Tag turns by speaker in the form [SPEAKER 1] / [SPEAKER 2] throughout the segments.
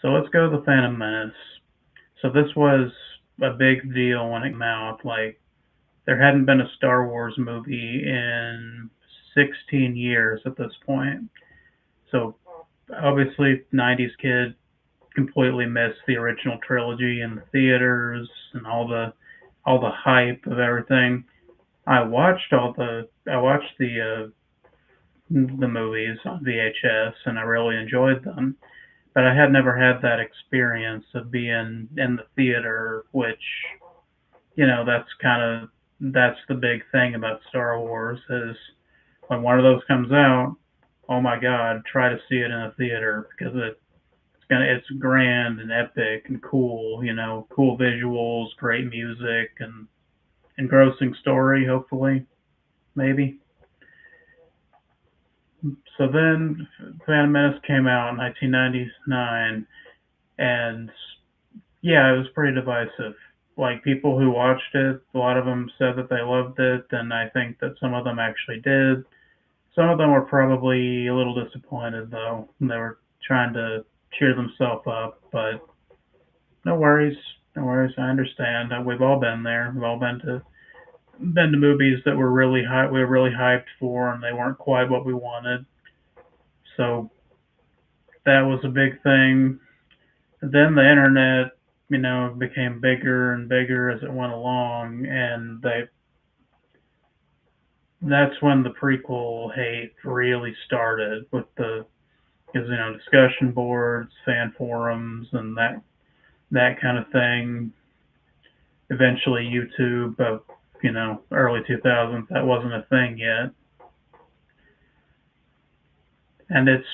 [SPEAKER 1] So let's go to the Phantom Menace. So this was a big deal when it came out. Like there hadn't been a Star Wars movie in 16 years at this point. So obviously, 90s kid completely missed the original trilogy in the theaters and all the hype of everything. I watched the movies on VHS and I really enjoyed them, but I had never had that experience of being in the theater, which that's the big thing about Star Wars is when one of those comes out, oh my God, try to see it in a theater because it's grand and epic and cool, cool visuals, great music, and engrossing story, hopefully, maybe. So then Phantom Menace came out in 1999, and yeah, it was pretty divisive. Like people who watched it, a lot of them said that they loved it, and I think that some of them actually did. Some of them were probably a little disappointed though. They were trying to cheer themselves up, but no worries, no worries. I understand. We've all been there. We've all been to movies that were really high. We were really hyped for, and they weren't quite what we wanted. So that was a big thing. Then the internet, became bigger and bigger as it went along, and that's when the prequel hate really started with the because discussion boards, fan forums, and that kind of thing. Eventually, YouTube, early 2000s, that wasn't a thing yet, and it's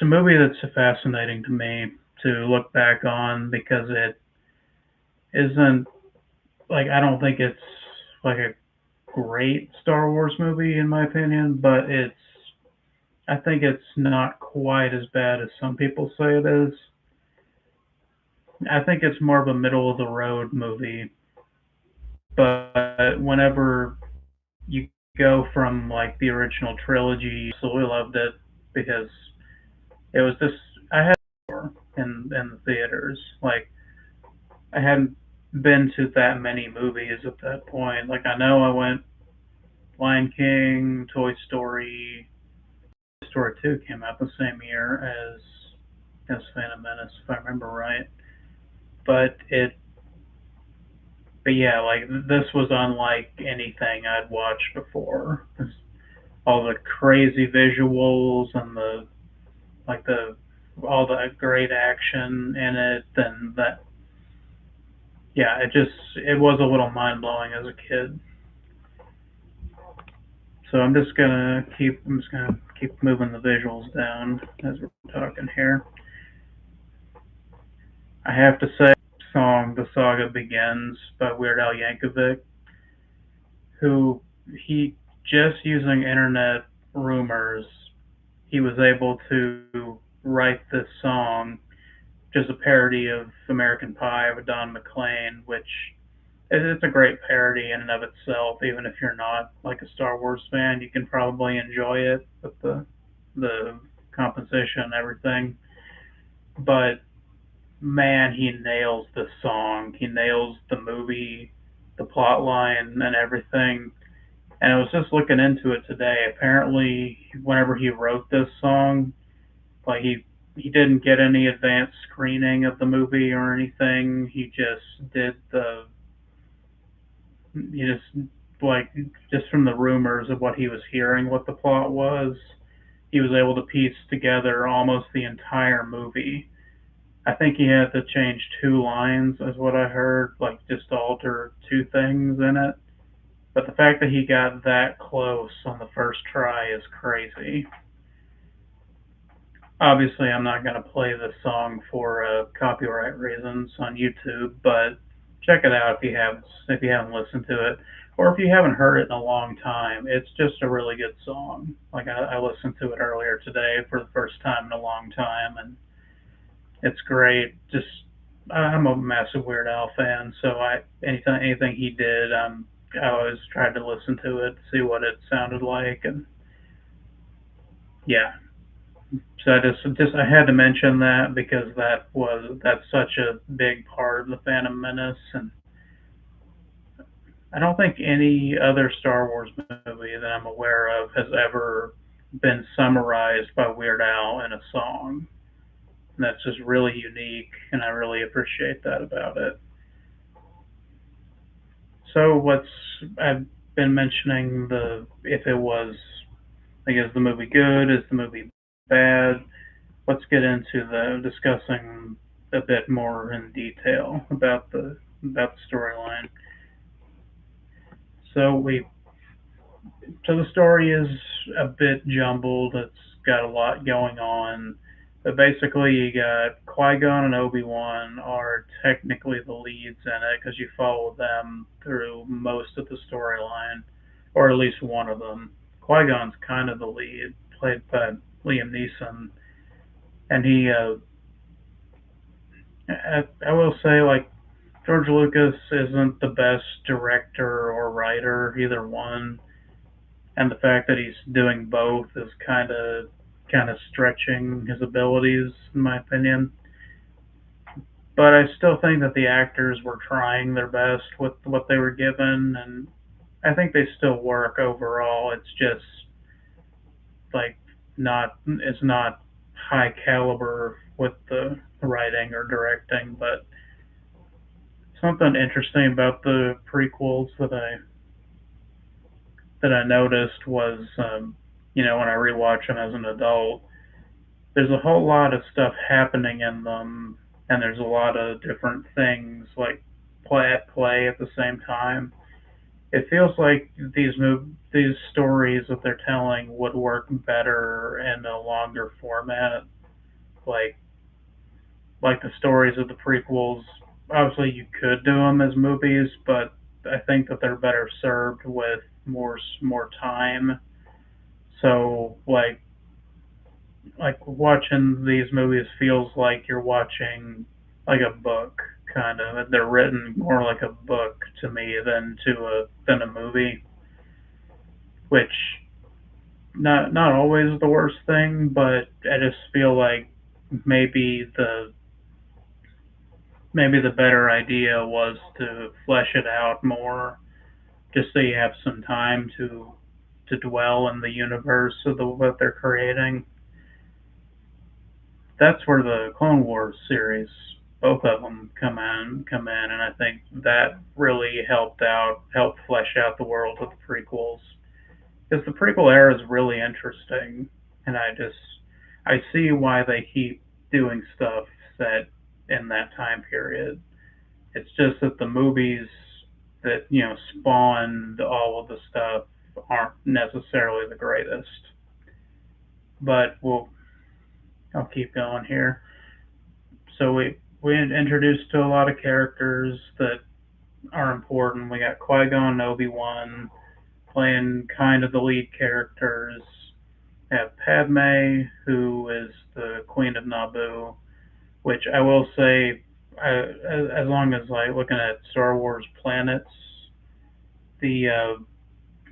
[SPEAKER 1] a movie that's fascinating to me to look back on because it isn't like I don't think it's like a great Star Wars movie in my opinion, but I think it's not quite as bad as some people say it is. I think it's more of a middle of the road movie, but whenever you go from like the original trilogy, absolutely loved it because it was just I had in the theaters. Like I hadn't been to that many movies at that point. Like I know I went Lion King, Toy Story 2 came out the same year as Phantom Menace, if I remember right. But but yeah, like this was unlike anything I'd watched before. All the crazy visuals and like the all the great action in it, and that yeah, it was a little mind blowing as a kid. So I'm just gonna keep moving the visuals down as we're talking here. I have to say, song "The Saga Begins" by Weird Al Yankovic, who he just using internet rumors, he was able to write this song, just a parody of American Pie with Don McLean, which it's a great parody in and of itself. Even if you're not like a Star Wars fan, you can probably enjoy it with the composition and everything. But man, he nails the song. He nails the movie, the plot line, and everything. And I was just looking into it today. Apparently, whenever he wrote this song, like he didn't get any advanced screening of the movie or anything. He just like just from the rumors of what he was hearing, what the plot was, he was able to piece together almost the entire movie. I think he had to change two lines, is what I heard, like just to alter two things in it. But the fact that he got that close on the first try is crazy. Obviously, I'm not going to play this song for copyright reasons on YouTube, but check it out if you haven't listened to it, or if you haven't heard it in a long time. It's just a really good song. Like I listened to it earlier today for the first time in a long time, and it's great. Just I'm a massive Weird Al fan, so anything he did, I always tried to listen to it, see what it sounded like, and yeah, So I just I had to mention that because that's such a big part of the Phantom Menace, and I don't think any other Star Wars movie that I'm aware of has ever been summarized by Weird Al in a song. And that's just really unique, and I really appreciate that about it. So what's I've been mentioning the if it was like is the movie good, is the movie bad? Let's get into the discussing a bit more in detail about the storyline. So we so the story is a bit jumbled. It's got a lot going on. But basically, you got Qui Gon and Obi Wan are technically the leads in it because you follow them through most of the storyline, or at least one of them. Qui Gon's kind of the lead, played by Liam Neeson, and I will say, like, George Lucas isn't the best director or writer, either one, and the fact that he's doing both is kind of stretching his abilities, in my opinion. But I still think that the actors were trying their best with what they were given, and I think they still work overall. It's just like not high caliber with the writing or directing, but something interesting about the prequels that I noticed was, when I rewatch them as an adult, there's a whole lot of stuff happening in them, and there's a lot of different things like play at the same time. It feels like these stories that they're telling would work better in a longer format, like the stories of the prequels. Obviously, you could do them as movies, but I think that they're better served with more time. So like watching these movies feels like you're watching like a book kind of. They're written more like a book to me than a movie, which not always the worst thing, but I just feel like maybe the maybe the better idea was to flesh it out more, just so you have some time to dwell in the universe of what they're creating. That's where the Clone Wars series, both of them come in, and I think that really helped flesh out the world of the prequels, because the prequel era is really interesting, and I see why they keep doing stuff set in that time period. It's just that the movies that spawned all of the stuff aren't necessarily the greatest. But I'll keep going here. So we introduced to a lot of characters that are important. We got Qui Gon and Obi Wan playing kind of the lead characters. We have Padme, who is the Queen of Naboo, which I will say, as long as like looking at Star Wars planets, the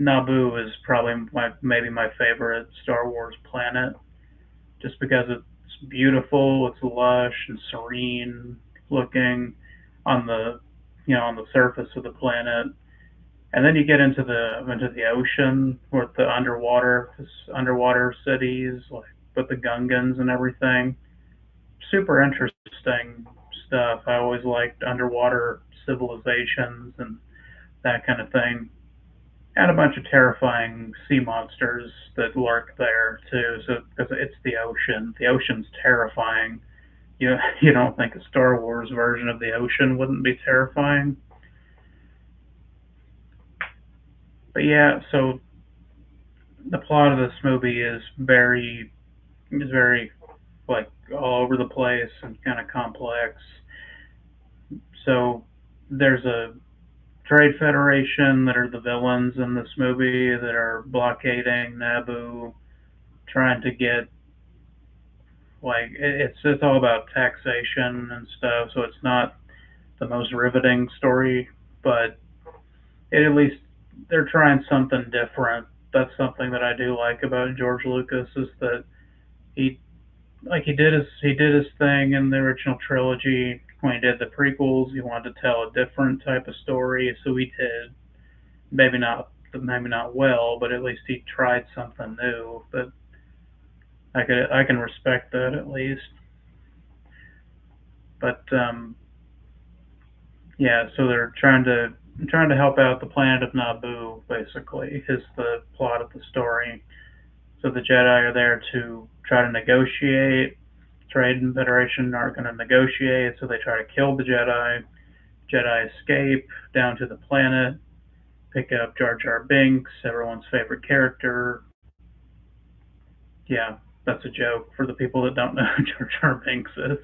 [SPEAKER 1] Naboo is probably maybe my favorite Star Wars planet, just because it's beautiful, it's lush and serene looking on the on the surface of the planet, and then you get into the ocean with the underwater cities like with the Gungans and everything. Super interesting stuff. I always liked underwater civilizations and that kind of thing, and a bunch of terrifying sea monsters that lurk there too. So because it's the ocean's terrifying. You don't think a Star Wars version of the ocean wouldn't be terrifying? But yeah, so the plot of this movie is very like all over the place and kind of complex. So there's a Trade Federation that are the villains in this movie that are blockading Naboo, trying to get like it's all about taxation and stuff. So it's not the most riveting story, but at least they're trying something different. That's something that I do like about George Lucas is that he like he did his thing in the original trilogy. When he did the prequels, he wanted to tell a different type of story, so he did. Maybe not well, but at least he tried something new. But I can respect that at least. But yeah, so they're trying to help out the planet of Naboo. Basically, is the plot of the story. So the Jedi are there to try to negotiate. Trade and Federation aren't going to negotiate, so they try to kill the Jedi. Jedi escape down to the planet, pick up Jar Jar Binks, everyone's favorite character. Yeah, that's a joke for the people that don't know who Jar Jar Binks is.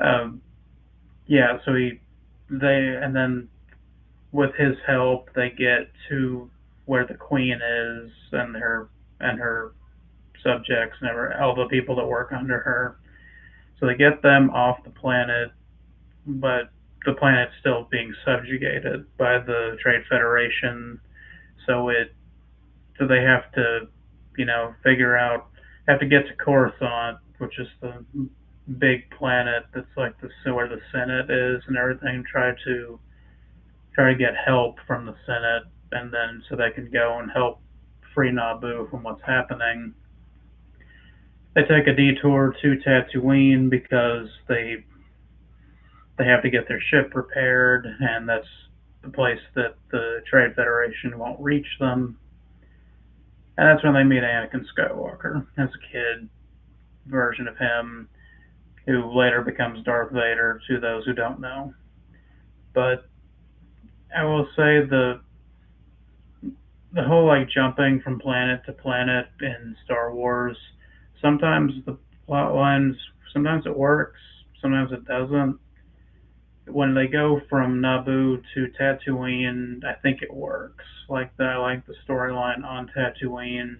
[SPEAKER 1] Um, yeah, so and then with his help, they get to where the Queen is and her subjects and all the people that work under her. So they get them off the planet, but the planet's still being subjugated by the Trade Federation. So they have to, figure out have to get to Coruscant, which is the big planet that's like where the Senate is and everything. Try to get help from the Senate, and then so they can go and help free Naboo from what's happening. They take a detour to Tatooine because they have to get their ship repaired, and that's the place that the Trade Federation won't reach them. And that's when they meet Anakin Skywalker as a kid version of him, who later becomes Darth Vader to those who don't know. But I will say the whole like jumping from planet to planet in Star Wars, sometimes the plot lines, sometimes it works, sometimes it doesn't. When they go from Naboo to Tatooine, I think it works. I like the storyline on Tatooine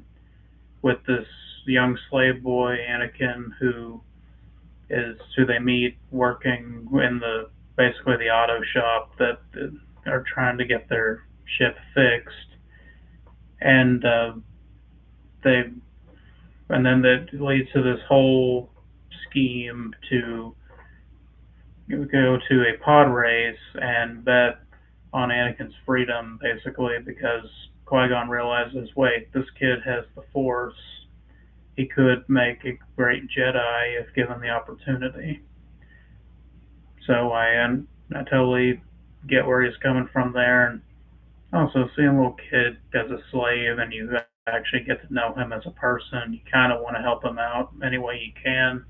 [SPEAKER 1] with this young slave boy Anakin who they meet working in the basically the auto shop that are trying to get their ship fixed, and they and then that leads to this whole scheme to go to a pod race and bet on Anakin's freedom, basically, because Qui-Gon realizes, wait, this kid has the Force. He could make a great Jedi if given the opportunity. So I totally get where he's coming from there, and also seeing a little kid as a slave, and you actually get to know him as a person. You kind of want to help him out any way you can.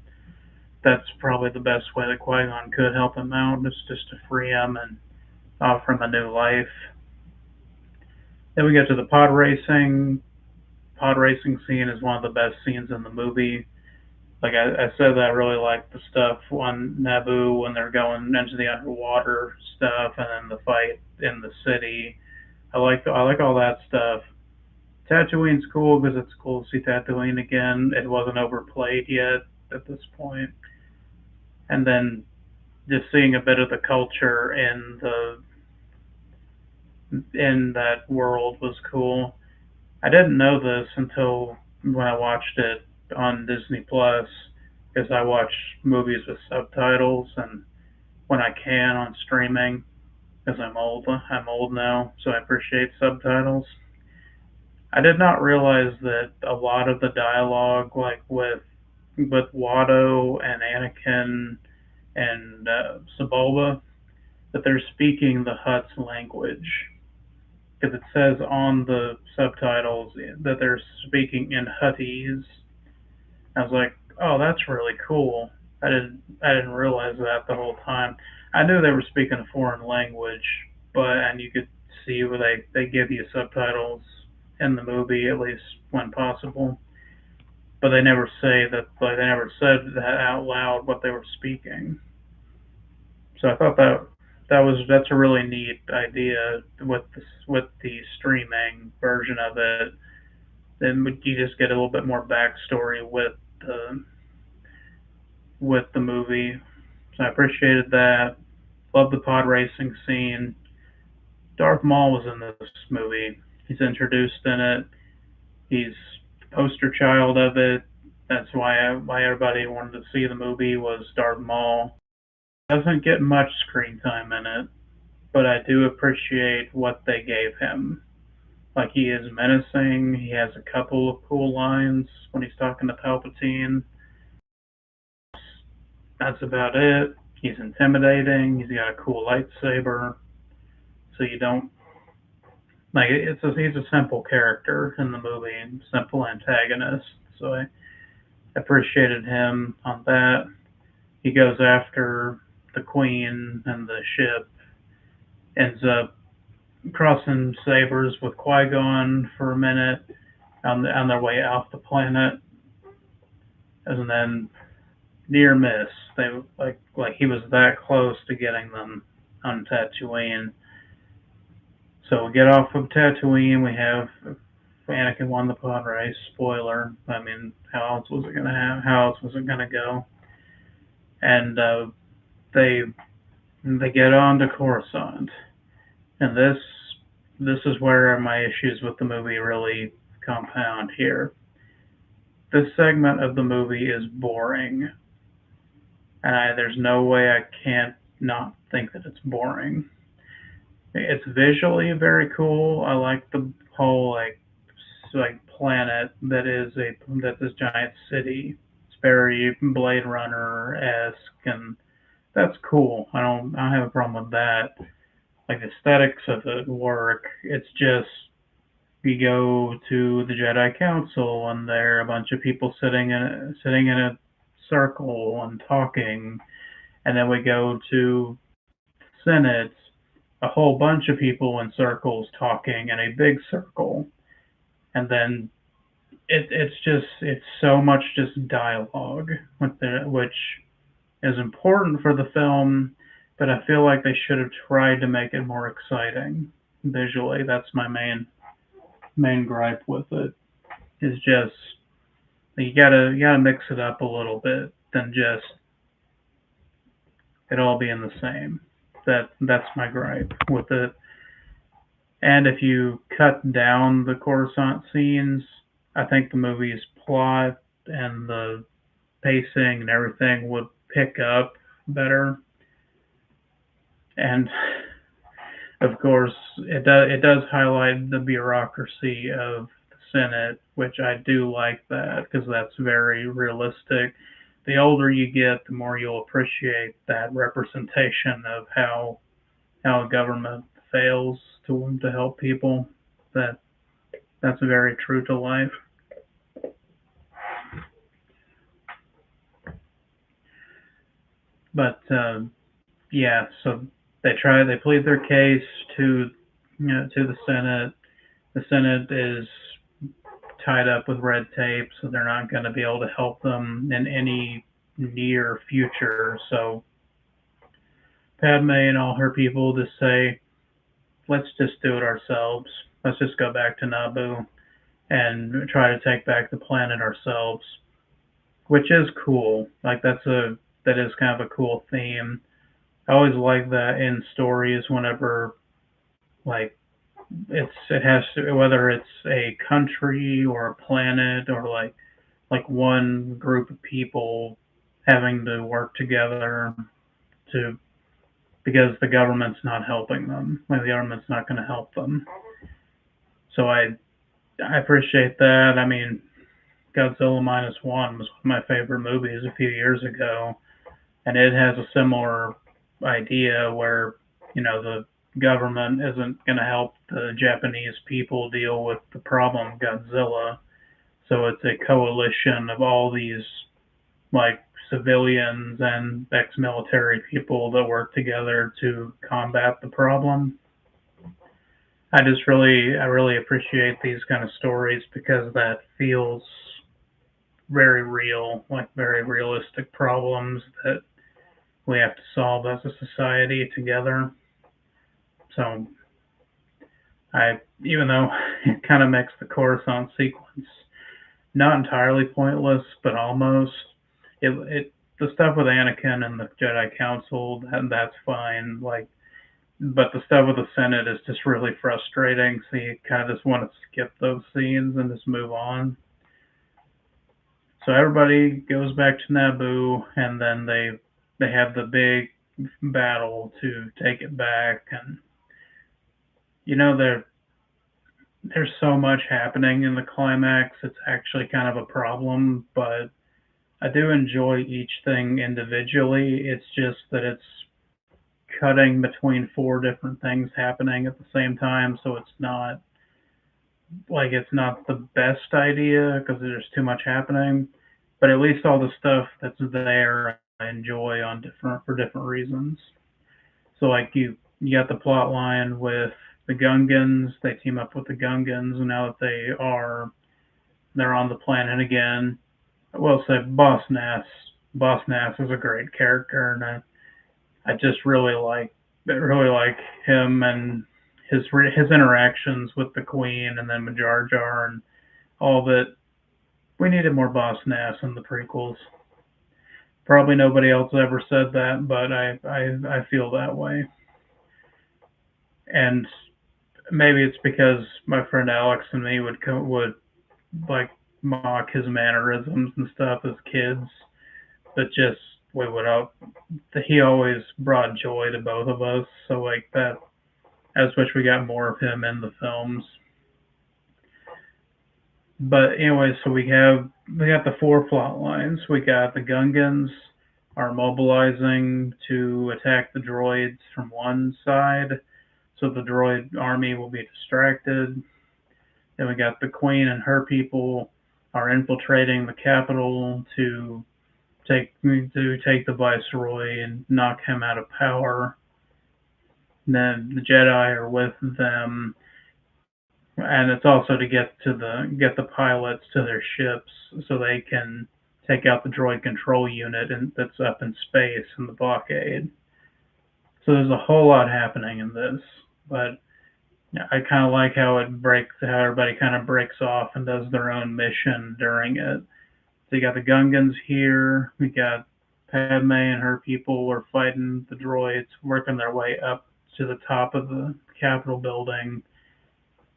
[SPEAKER 1] That's probably the best way that Qui-Gon could help him out, is just to free him and offer him a new life. Then we get to the pod racing. Pod racing scene is one of the best scenes in the movie. Like I said, I really like the stuff on Naboo when they're going into the underwater stuff, and then the fight in the city. I like all that stuff. Tatooine's cool because it's cool to see Tatooine again. It wasn't overplayed yet at this point, and then just seeing a bit of the culture in that world was cool. I didn't know this until when I watched it on Disney Plus, because I watch movies with subtitles and when I can on streaming, because I'm old now, so I appreciate subtitles. I did not realize that a lot of the dialogue, like with Watto and Anakin and Sebulba, that they're speaking the Hutt's language, because it says on the subtitles that they're speaking in Huttese. I was like, oh, that's really cool. I didn't realize that the whole time. I knew they were speaking a foreign language, and you could see where they give you subtitles in the movie at least when possible, but they never say that. Like they never said that out loud what they were speaking. So I thought that's a really neat idea with the streaming version of it. Then you just get a little bit more backstory with the movie. So I appreciated that. Love the pod racing scene. Darth Maul was in this movie. He's introduced in it. He's the poster child of it. That's why everybody wanted to see the movie was Darth Maul. Doesn't get much screen time in it, but I do appreciate what they gave him. Like, he is menacing. He has a couple of cool lines when he's talking to Palpatine. That's about it. He's intimidating. He's got a cool lightsaber. So you don't like he's a simple character in the movie, and simple antagonist. So I appreciated him on that. He goes after the Queen and the ship. Ends up crossing sabers with Qui-Gon for a minute on their way off the planet, and then near miss. They like he was that close to getting them on Tatooine. So we get off of Tatooine. We have Anakin won the pod race. Spoiler. I mean, how else was it gonna have? How else was it gonna go? And they they get on to Coruscant, and this is where my issues with the movie really compound here. This segment of the movie is boring, and there's no way I can't not think that it's boring. It's visually very cool. I like the whole like planet that this giant city. It's very Blade Runner esque, and that's cool. I don't have a problem with that. Like, the aesthetics of it work. It's just we go to the Jedi Council, and there are a bunch of people sitting in a circle and talking, and then we go to Senate, a whole bunch of people in circles talking in a big circle, and then it's so much just dialogue which is important for the film, but I feel like they should have tried to make it more exciting visually. That's my main gripe with it. Is just you gotta mix it up a little bit than just it all being the same. That's my gripe with it. And if you cut down the Coruscant scenes, I think the movie's plot and the pacing and everything would pick up better. And of course, it does highlight the bureaucracy of the Senate, which I do like that because that's very realistic. The older you get, the more you'll appreciate that representation of how a government fails to help people. That that's very true to life. But yeah, so they plead their case to to the Senate. The Senate is tied up with red tape, so they're not going to be able to help them in any near future. So Padme and all her people just say, let's just do it ourselves. Let's just go back to Naboo and try to take back the planet ourselves, which is cool. Like, that is kind of a cool theme. I always like that in stories whenever, like, it has to, whether it's a country or a planet or like one group of people having to work together to because the government's not helping them. Like, the government's not going to help them. So I appreciate that. I mean, Godzilla minus one was one of my favorite movies a few years ago, and it has a similar idea where the government isn't going to help the Japanese people deal with the problem Godzilla. So it's a coalition of all these like civilians and ex-military people that work together to combat the problem. I really appreciate these kind of stories because that feels very real, like very realistic problems that we have to solve as a society together. So even though it kind of makes the Coruscant sequence not entirely pointless, but almost, the stuff with Anakin and the Jedi Council, that's fine. Like, but the stuff with the Senate is just really frustrating. So you kind of just want to skip those scenes and just move on. So everybody goes back to Naboo, and then they have the big battle to take it back. And you know there's so much happening in the climax. It's actually kind of a problem, but I do enjoy each thing individually. It's just that it's cutting between four different things happening at the same time, so it's not the best idea because there's too much happening. But at least all the stuff that's there I enjoy on different for different reasons. So like you got the plot line with the Gungans. They team up with the Gungans, and now that they're on the planet again. I will say Boss Nass. Boss Nass is a great character, and I just really like him and his interactions with the Queen and then with Jar Jar and all that. We needed more Boss Nass in the prequels. Probably nobody else ever said that, but I feel that way. And maybe it's because my friend Alex and me would like mock his mannerisms and stuff as kids, but just we would all he always brought joy to both of us. So like that, I just wish we got more of him in the films. But anyway, so we got the four plot lines. We got the Gungans are mobilizing to attack the droids from one side, so the droid army will be distracted. Then we got the Queen and her people are infiltrating the capital to take the Viceroy and knock him out of power. And then the Jedi are with them, and it's also to get the pilots to their ships so they can take out the droid control unit that's up in space in the blockade. So there's a whole lot happening in this, but I kind of like how everybody kind of breaks off and does their own mission during it. So you got the Gungans here. We got Padme and her people are fighting the droids, working their way up to the top of the Capitol building.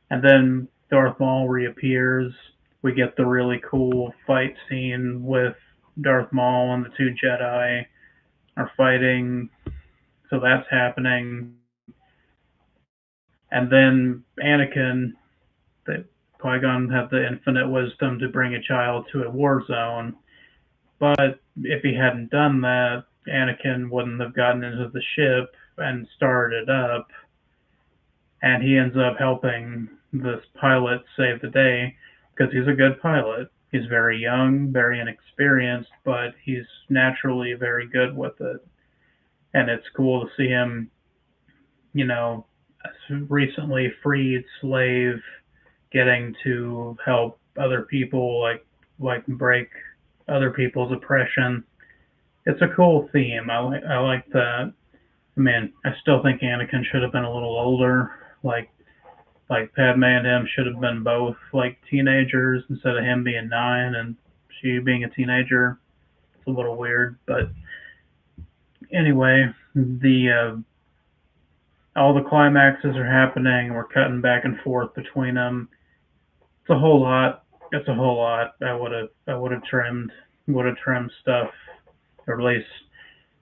[SPEAKER 1] And then Darth Maul reappears. We get the really cool fight scene with Darth Maul and the two Jedi are fighting. So that's happening. And then Anakin, that Qui-Gon had the infinite wisdom to bring a child to a war zone. But if he hadn't done that, Anakin wouldn't have gotten into the ship and started up. And he ends up helping this pilot save the day because he's a good pilot. He's very young, very inexperienced, but he's naturally very good with it. And it's cool to see him, you know, recently freed slave getting to help other people like break other people's oppression. It's a cool theme. I like that. I mean, I still think Anakin should have been a little older. Like Padme and him should have been both like teenagers instead of him being 9 and she being a teenager. It's a little weird, but anyway, the all the climaxes are happening. We're cutting back and forth between them. It's a whole lot. It's a whole lot. I would have trimmed stuff, or at least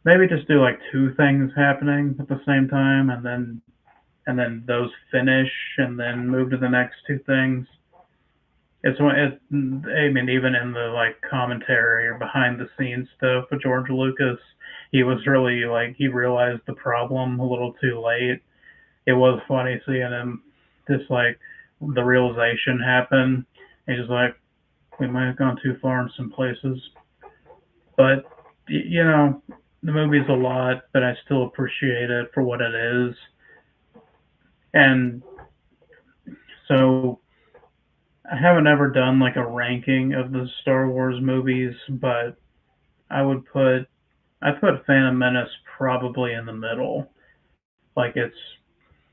[SPEAKER 1] maybe just do like two things happening at the same time, and then those finish, and then move to the next two things. I mean, even in the like commentary or behind the scenes stuff with George Lucas, he was really like he realized the problem a little too late. It was funny seeing him just like the realization happen. And he's like, we might have gone too far in some places, but you know, the movie's a lot, but I still appreciate it for what it is. And so I haven't ever done like a ranking of the Star Wars movies, but I would put I put Phantom Menace probably in the middle. Like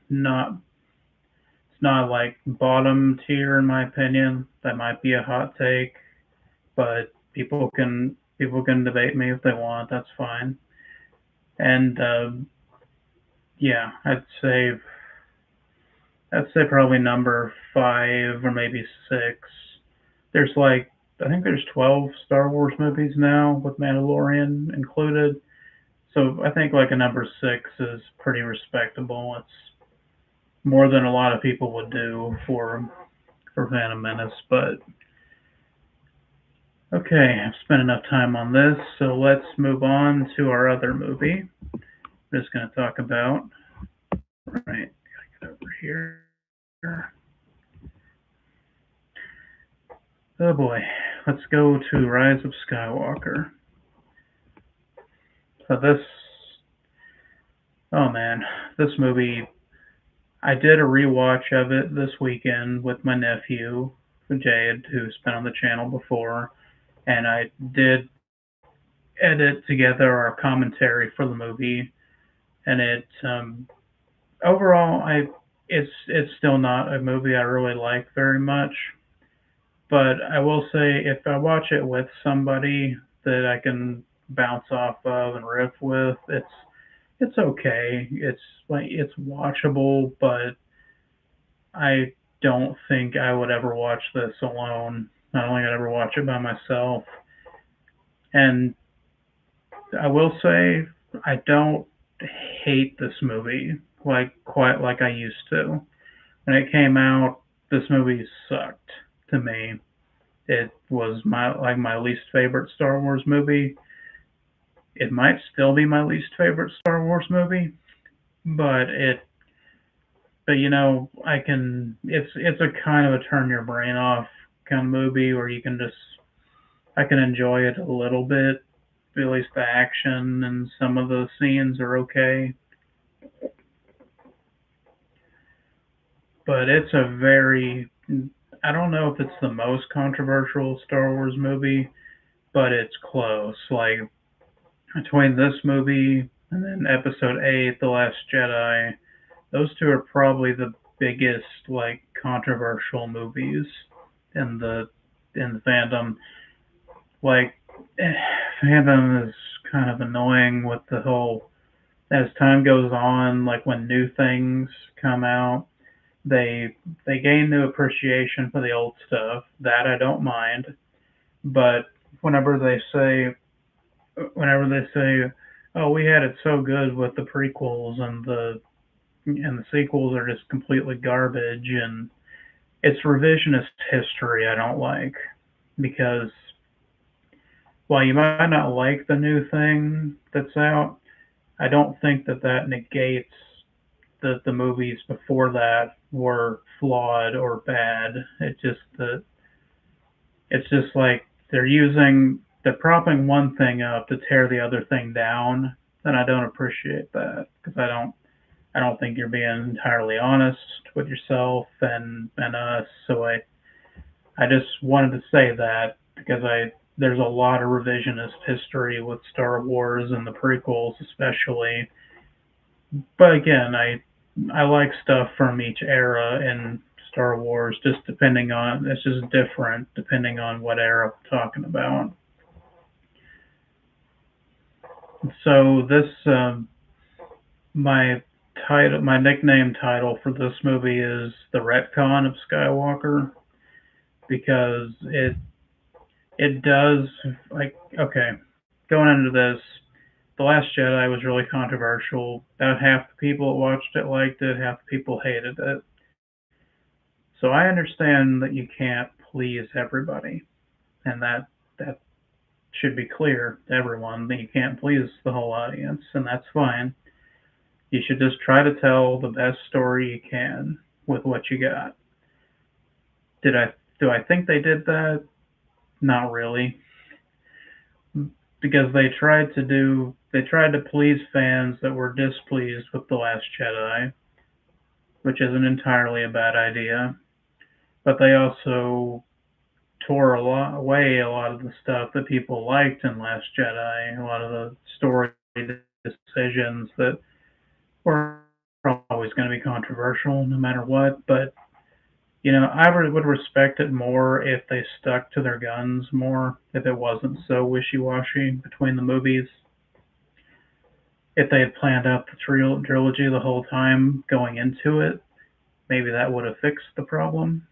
[SPEAKER 1] not it's not like bottom tier in my opinion. That might be a hot take, but people can debate me if they want. That's fine. And yeah, I'd say probably number 5 or maybe 6. There's like I think there's 12 Star Wars movies now with Mandalorian included. So I think like a number six is pretty respectable. It's more than a lot of people would do for Phantom Menace. But okay, I've spent enough time on this, so let's move on to our other movie. I'm just going to talk about. Right, gotta get over here. Oh boy, let's go to Rise of Skywalker. So this, oh man, this movie. I did a rewatch of it this weekend with my nephew, Jade, who's been on the channel before, and I did edit together our commentary for the movie. And overall, it's still not a movie I really like very much. But I will say, if I watch it with somebody that I can bounce off of and riff with, it's okay. It's watchable, but I don't think I would ever watch this alone. I don't think I'd ever watch it by myself. And I will say I don't hate this movie like quite like I used to. When it came out, this movie sucked to me. It was my least favorite Star Wars movie. It might still be my least favorite Star Wars movie, but I can. It's a kind of a turn your brain off kind of movie where you can just I can enjoy it a little bit. At least the action and some of the scenes are okay, but it's a very. I don't know if it's the most controversial Star Wars movie, but it's close. Like between this movie and then Episode 8, The Last Jedi, those two are probably the biggest like controversial movies in the fandom. Like fandom is kind of annoying with the whole as time goes on, like when new things come out, they gain new appreciation for the old stuff. That I don't mind. But whenever they say oh, we had it so good with the prequels and the sequels are just completely garbage and it's revisionist history I don't like because while you might not like the new thing that's out, I don't think that negates that the movies before that were flawed or bad. It's just like they're propping one thing up to tear the other thing down, and I don't appreciate that because I don't think you're being entirely honest with yourself and us. So I just wanted to say that because there's a lot of revisionist history with Star Wars and the prequels especially. But again, I like stuff from each era in Star Wars, just depending on it's just different depending on what era we're talking about. So this my my nickname title for this movie is the retcon of Skywalker because it does like okay going into this. The Last Jedi was really controversial. About half the people that watched it liked it, half the people hated it. So I understand that you can't please everybody, and that should be clear to everyone that you can't please the whole audience, and that's fine. You should just try to tell the best story you can with what you got. Did I do I think they did that? Not really, because they tried to please fans that were displeased with the Last Jedi, which isn't entirely a bad idea. But they also tore a lot of the stuff that people liked in Last Jedi, a lot of the story decisions that were always going to be controversial no matter what. But I would respect it more if they stuck to their guns more, if it wasn't so wishy-washy between the movies. If they had planned out the trilogy the whole time going into it, maybe that would have fixed the problem.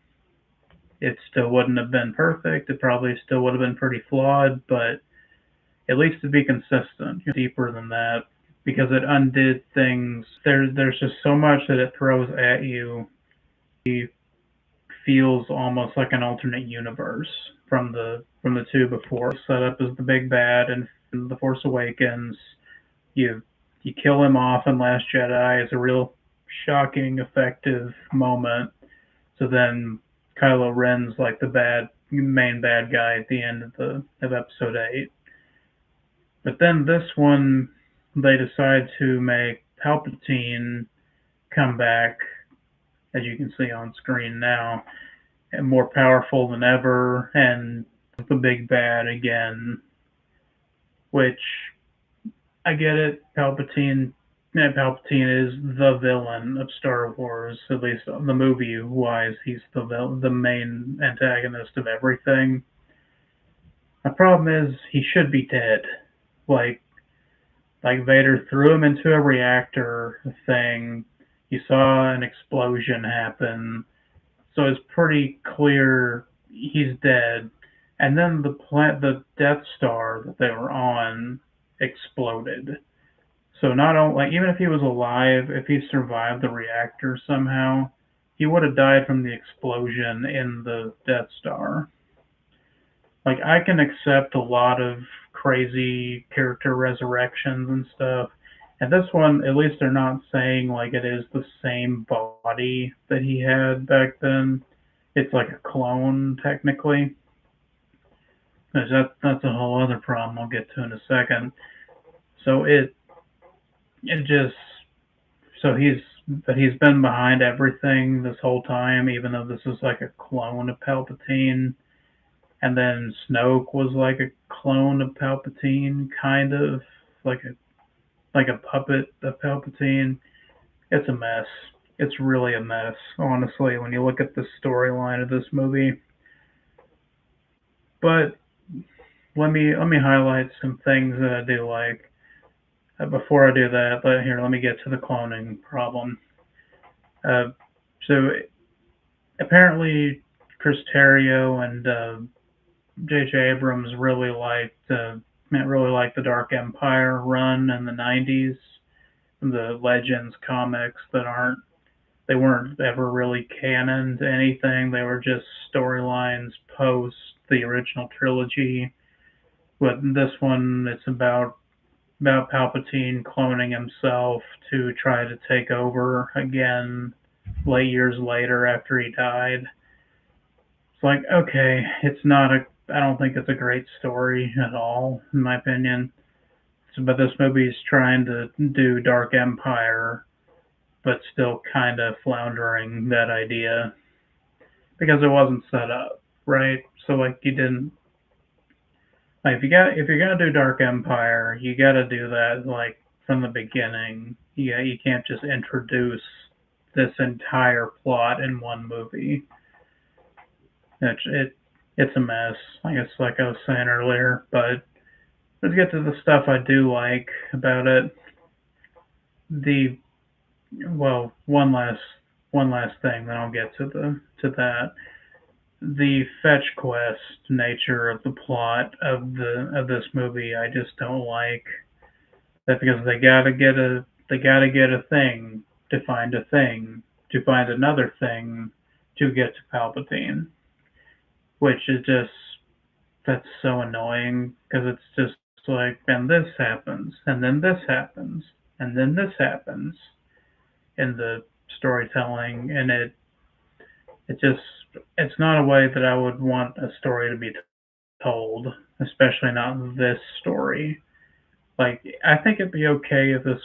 [SPEAKER 1] It still wouldn't have been perfect. It probably still would have been pretty flawed, but at least to be consistent, deeper than that, because it undid things. There's just so much that it throws at you. Feels almost like an alternate universe from the two before. Set up as the big bad in The Force Awakens. You you kill him off in Last Jedi. It's a real shocking, effective moment. So then Kylo Ren's like the main bad guy at the end of Episode 8. But then this one, they decide to make Palpatine come back, as you can see on screen now, and more powerful than ever, and the big bad again. Which I get it. Palpatine is the villain of Star Wars, at least the movie wise. He's the main antagonist of everything. The problem is he should be dead. Like like Vader threw him into a reactor thing. You saw an explosion happen, so it's pretty clear he's dead. And then the Death Star that they were on exploded. So not only, like, even if he was alive, if he survived the reactor somehow, he would have died from the explosion in the Death Star. Like, I can accept a lot of crazy character resurrections and stuff. And this one, at least they're not saying like it is the same body that he had back then. It's like a clone technically. That's a whole other problem I'll get to in a second. So it just so he's been behind everything this whole time, even though this is like a clone of Palpatine. And then Snoke was like a clone of Palpatine, kind of like a puppet of Palpatine. It's a mess. It's really a mess, honestly, when you look at the storyline of this movie. But let me highlight some things that I do like. Before I do that, let me get to the cloning problem. Uh, so apparently, Chris Terrio and J.J. Abrams really liked the Dark Empire run in the '90s, the Legends comics they weren't ever really canon to anything. They were just storylines post the original trilogy. But this one, it's about Palpatine cloning himself to try to take over again late years later after he died. It's like, okay, it's not a I don't think it's a great story at all, in my opinion. But this movie is trying to do Dark Empire, but still kind of floundering that idea because it wasn't set up right. So like you didn't like if you're gonna do Dark Empire, you got to do that like from the beginning. Yeah, you can't just introduce this entire plot in one movie. It's a mess. I guess like I was saying earlier, but let's get to the stuff I do like about it. The well, one last thing, then I'll get to that. The fetch quest nature of the plot of this movie, I just don't like that because they gotta get a thing to find another thing to get to Palpatine, which is just that's so annoying because it's just like, and this happens, and then this happens, and then this happens in the storytelling, and it just it's not a way that I would want a story to be told, especially not this story. Like, I think it'd be okay if this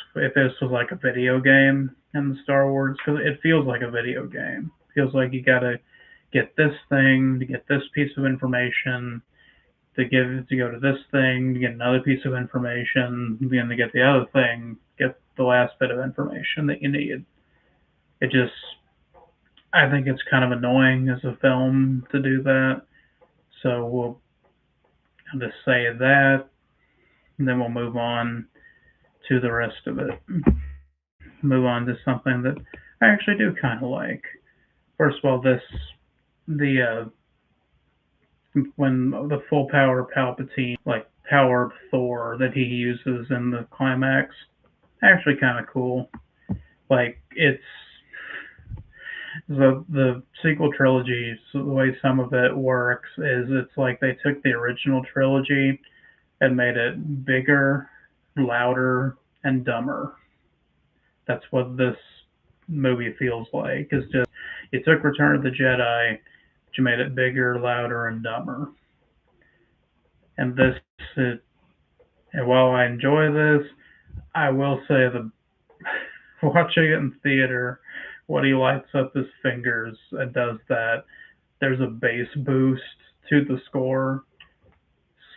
[SPEAKER 1] was like a video game in the Star Wars because it feels like a video game. It feels like you gotta get this thing to get this piece of information to go to this thing to get another piece of information, then to get the other thing, get the last bit of information that you need. It just I think it's kind of annoying as a film to do that. So I'll just say that, and then we'll move on to the rest of it. Move on to something that I actually do kind of like. First of all, the when the full power Palpatine, like power Thor that he uses in the climax, actually kind of cool. Like it's the sequel trilogy. So the way some of it works is it's like they took the original trilogy and made it bigger, louder, and dumber. That's what this movie feels like. It's just you took Return of the Jedi, but you made it bigger, louder, and dumber. And this, it, and while I enjoy this, I will say the watching it in theater, when he lights up his fingers and does that, there's a bass boost to the score.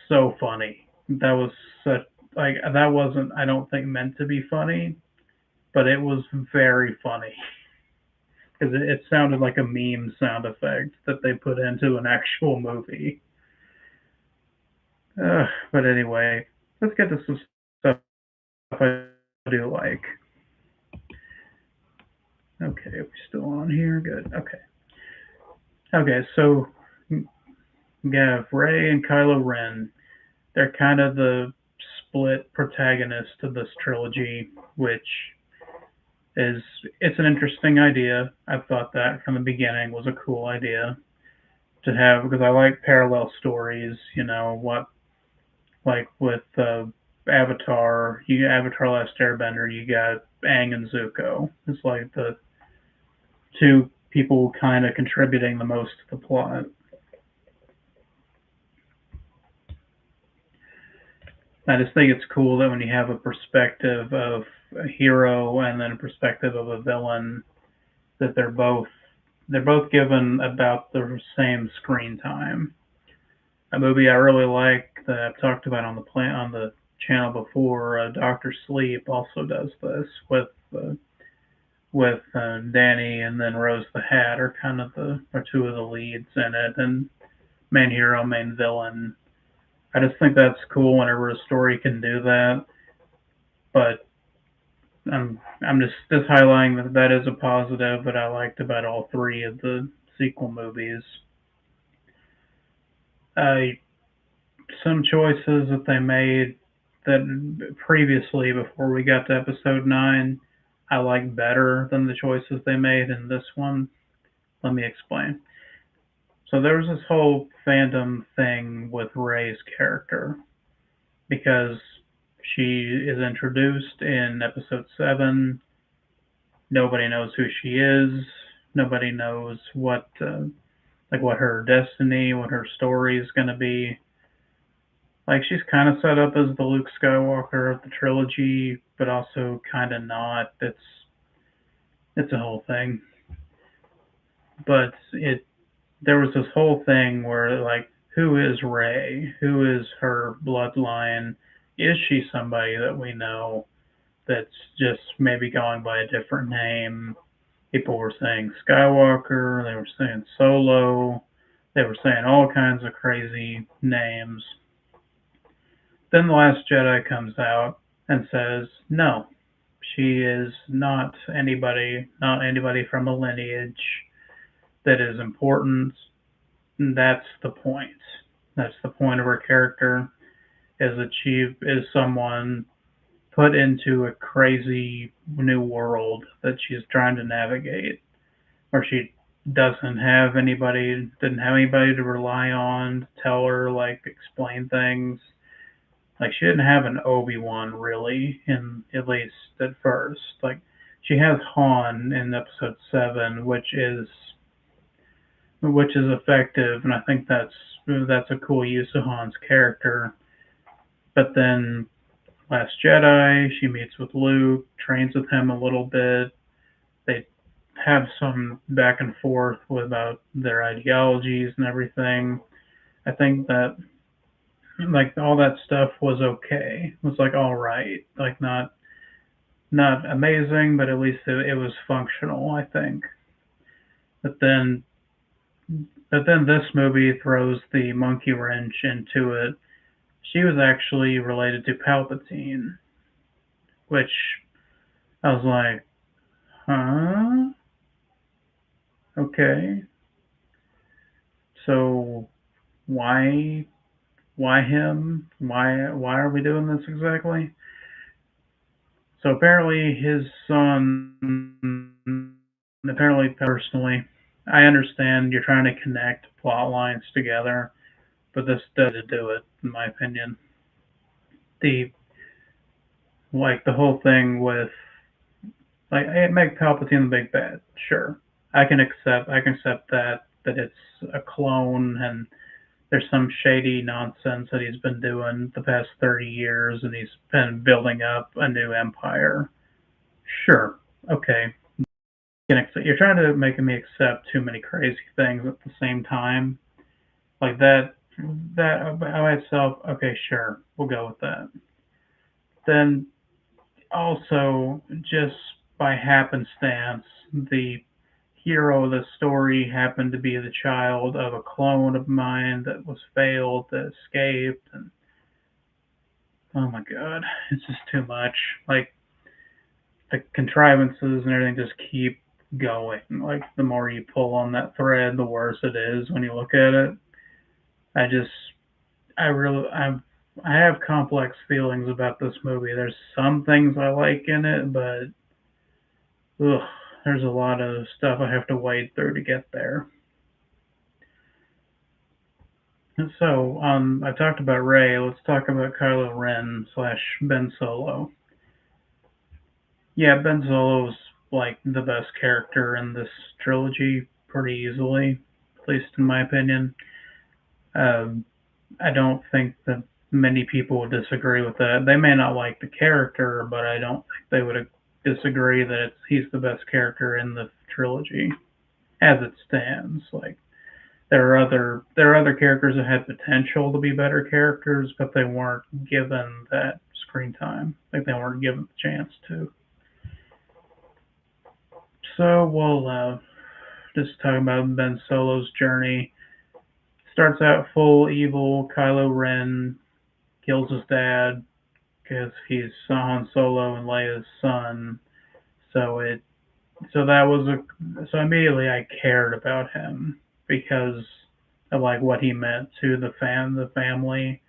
[SPEAKER 1] So funny. That was such like that wasn't I don't think meant to be funny, but it was very funny because it sounded like a meme sound effect that they put into an actual movie. But anyway, let's get to some stuff I do like. Okay, we're still on here. Good. Okay. Okay, so we have Rey and Kylo Ren. They're kind of the split protagonist of this trilogy, which is it's an interesting idea. I thought that from the beginning was a cool idea to have because I like parallel stories. You know what, like with Avatar, you Avatar Last Airbender, you got Aang and Zuko. It's like the two people kind of contributing the most to the plot. I just think it's cool that when you have a perspective of a hero and then a perspective of a villain, that they're both given about the same screen time. A movie I really like that I've talked about on the channel before, Doctor Sleep, also does this with Danny and then Rose the Hat are kind of the are two of the leads in it, and main hero, main villain. I just think that's cool whenever a story can do that. But I'm just highlighting that that is a positive that I liked about all three of the sequel movies. Uh, some choices that they made that previously before we got to episode 9 I like better than the choices they made in this one. Let me explain. So there was this whole fandom thing with Rey's character because she is introduced in episode 7. Nobody knows who she is. Nobody knows what her destiny, what her story is going to be. Like she's kind of set up as the Luke Skywalker of the trilogy, but also kind of not. It's a whole thing. But it there was this whole thing where like who is Rey? Who is her bloodline? Is she somebody that we know that's just maybe going by a different name? People were saying Skywalker, they were saying Solo, they were saying all kinds of crazy names. Then The Last Jedi comes out and says, no, she is not anybody from a lineage that is important. And that's the point. That's the point of her character, is that she is someone put into a crazy new world that she's trying to navigate, where she didn't have anybody to rely on to tell her, like, explain things. Like, she didn't have an Obi-Wan, really, at least at first. Like, she has Han in episode 7, which is effective, and I think that's a cool use of Han's character. But then Last Jedi, she meets with Luke, trains with him a little bit. They have some back and forth about their ideologies and everything. I think that like all that stuff was okay. It was like all right, like not amazing, but at least it was functional. I think. But then but then this movie throws the monkey wrench into it. She was actually related to Palpatine, which I was like, huh? Okay. So why why him? Why are we doing this exactly? So apparently his son, apparently personally, I understand you're trying to connect plot lines together, but this doesn't do it, in my opinion. The the whole thing with like hey, make Palpatine the big bad. Sure, I can accept that it's a clone and there's some shady nonsense that he's been doing the past 30 years and he's been building up a new empire. Sure, okay, you're trying to make me accept too many crazy things at the same time. Like that by itself, okay, sure, we'll go with that. Then also, just by happenstance, the hero of the story happened to be the child of a clone of mine that was failed, that escaped, and oh my god, it's just too much. Like the contrivances and everything just keep going. Like the more you pull on that thread, the worse it is when you look at it. I just, I really, I have complex feelings about this movie. There's some things I like in it, but ugh, there's a lot of stuff I have to wade through to get there. And so, I talked about Ray. Let's talk about Kylo Ren slash Ben Solo. Yeah, Ben Solo's like the best character in this trilogy, pretty easily, at least in my opinion. Um, I don't think that many people would disagree with that. They may not like the character, but I don't think they would disagree that he's the best character in the trilogy as it stands. Like there are other characters that had potential to be better characters, but they weren't given that screen time. Like they weren't given the chance to. So we'll just talk about Ben Solo's journey. Starts out full evil. Kylo Ren kills his dad because he's Han Solo and Leia's son. So it so that was a so immediately I cared about him because of like what he meant to the family.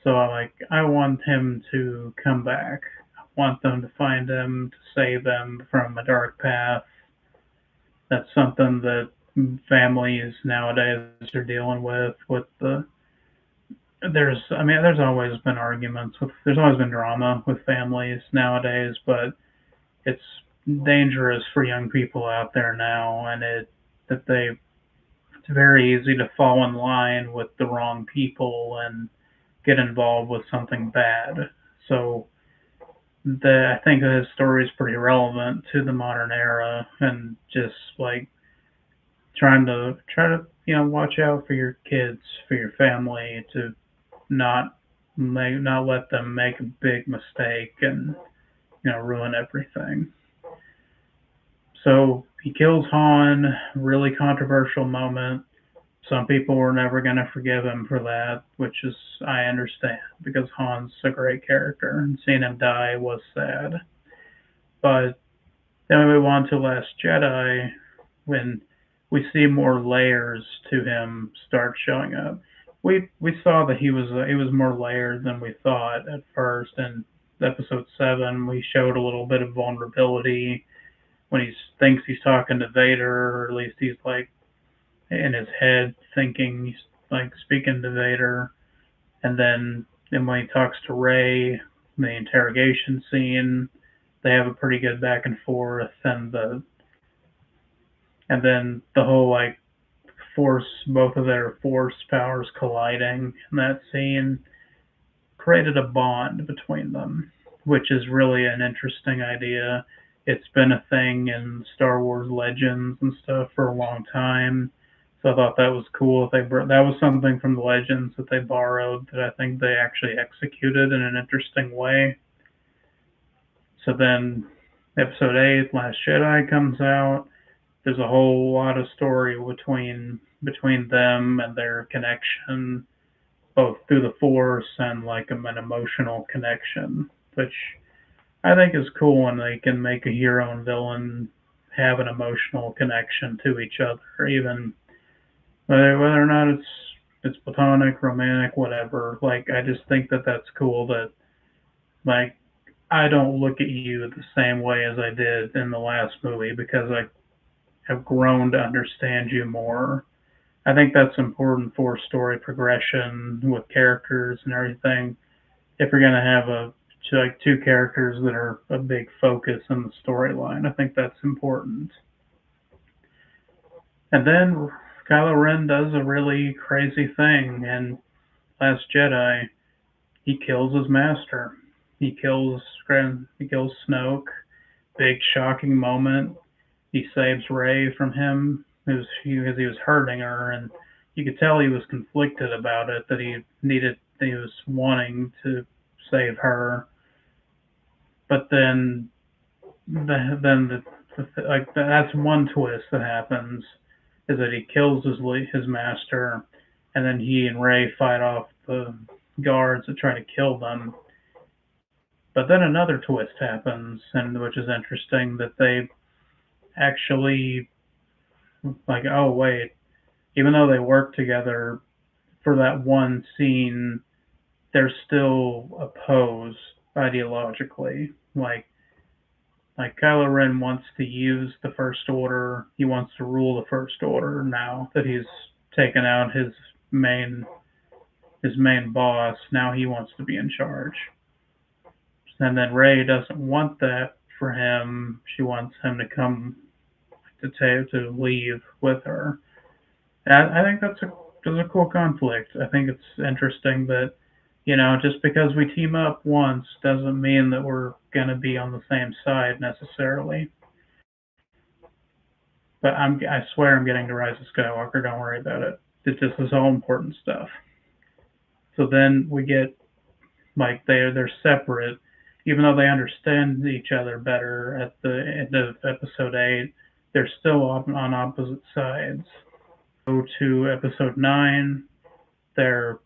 [SPEAKER 1] So I want him to come back. I want them to find him to save them from a dark path. That's something that families nowadays are dealing with the there's always been arguments with there's always been drama with families nowadays, but it's dangerous for young people out there now, and that they it's very easy to fall in line with the wrong people and get involved with something bad. So I think his story is pretty relevant to the modern era, and just like try to watch out for your kids, for your family, to not let them make a big mistake and ruin everything. So he kills Han, really controversial moment. Some people were never going to forgive him for that, which is I understand because Han's a great character and seeing him die was sad. But then we move on to Last Jedi when we see more layers to him start showing up. We saw that he was more layered than we thought at first. In Episode 7, we showed a little bit of vulnerability when he thinks he's talking to Vader, or at least he's like in his head thinking he's like speaking to Vader, and then when he talks to Rey, the interrogation scene, they have a pretty good back and forth, and then the whole like force both of their force powers colliding in that scene created a bond between them, which is really an interesting idea. It's been a thing in Star Wars Legends and stuff for a long time. So I thought that was cool. That was something from the Legends that they borrowed that I think they actually executed in an interesting way. So then Episode 8, Last Jedi comes out. There's a whole lot of story between them and their connection, both through the Force and like an emotional connection, which I think is cool when they can make a hero and villain have an emotional connection to each other, even whether or not it's it's platonic, romantic, whatever. Like, I just think that that's cool that, like, I don't look at you the same way as I did in the last movie because I have grown to understand you more. I think that's important for story progression with characters and everything. If you're gonna have two characters that are a big focus in the storyline, I think that's important. And then Kylo Ren does a really crazy thing in Last Jedi. He kills his master. He kills Snoke. Big shocking moment. He saves Rey from him because he was hurting her, and you could tell he was conflicted about it. He was wanting to save her, but that's one twist that happens is that he kills his master, and then he and Rey fight off the guards that try to kill them. But then another twist happens, and which is interesting that they actually like, oh wait, even though they work together for that one scene, they're still opposed ideologically. Like Kylo Ren wants to use the First Order. He wants to rule the First Order now that he's taken out main his main boss. Now he wants to be in charge. And then Rey doesn't want that for him. She wants him to come to leave with her. And I think that's a cool conflict. I think it's interesting that just because we team up once doesn't mean that we're gonna be on the same side necessarily. But I swear I'm getting to Rise of Skywalker. Don't worry about it. This is all important stuff. So then we get like they're separate, even though they understand each other better at the end of episode 8. They're still on opposite sides. Go to episode 9. They're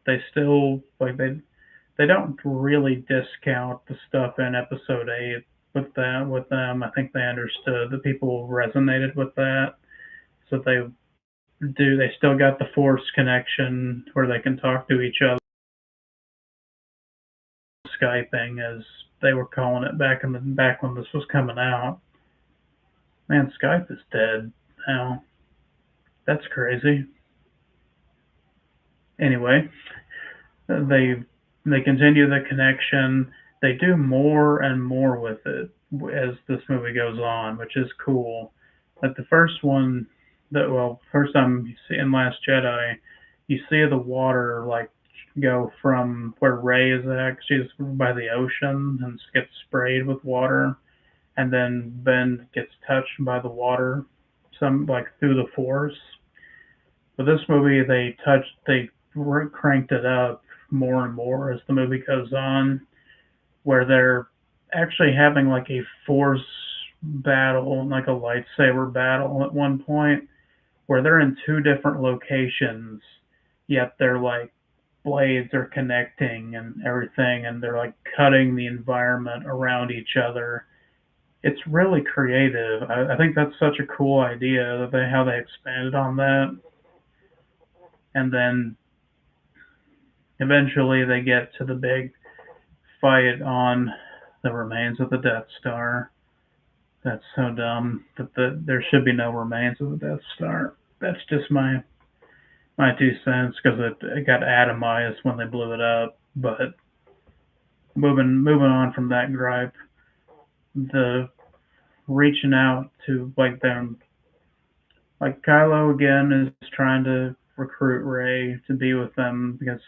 [SPEAKER 1] they still they don't really discount the stuff in episode 8 with them. I think they understood that people resonated with that, so they still got the Force connection where they can talk to each other. Skyping, as they were calling it back when this was coming out. Man, Skype is dead now. That's crazy. Anyway, they they continue the connection. They do more and more with it as this movie goes on, which is cool. Like the first one, first time you see in Last Jedi, you see the water like go from where Rey is at. She's by the ocean and gets sprayed with water, and then Ben gets touched by the water, some like through the Force. But this movie, they cranked it up more and more as the movie goes on, where they're actually having like a Force battle, like a lightsaber battle at one point, where they're in two different locations, yet they're like blades are connecting and everything, and they're like cutting the environment around each other. It's really creative. I think that's such a cool idea that how they expanded on that. And then eventually they get to the big fight on the remains of the Death Star. That's so dumb that there should be no remains of the Death Star. That's just my 2 cents because it got atomized when they blew it up. But moving on from that gripe, the reaching out to like them, like Kylo again is trying to recruit Rey to be with them because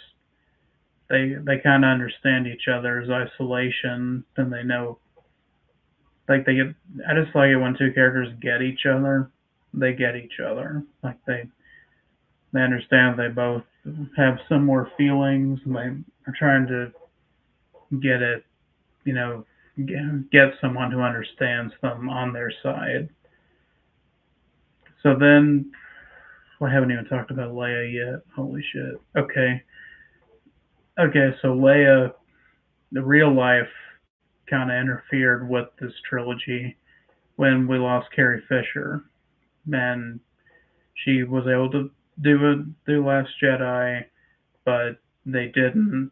[SPEAKER 1] they kind of understand each other's isolation and they know like they get. I just like it when two characters get each other. They get each other. Like they understand they both have similar feelings and they are trying to get it, you know, get someone who understands them on their side. So then, I haven't even talked about Leia yet. Holy shit. Okay. So Leia, the real life, kind of interfered with this trilogy when we lost Carrie Fisher, and she was able to do Last Jedi, but they didn't.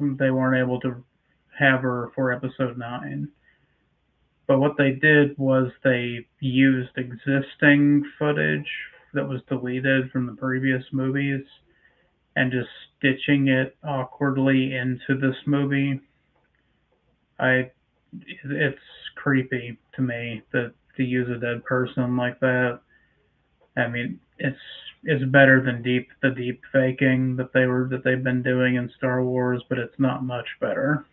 [SPEAKER 1] They weren't able to have her for Episode 9. But what they did was they used existing footage that was deleted from the previous movies and just stitching it awkwardly into this movie. I it's creepy to me that to use a dead person like that. I mean, it's better than the deep faking that they've been doing in Star Wars, but it's not much better.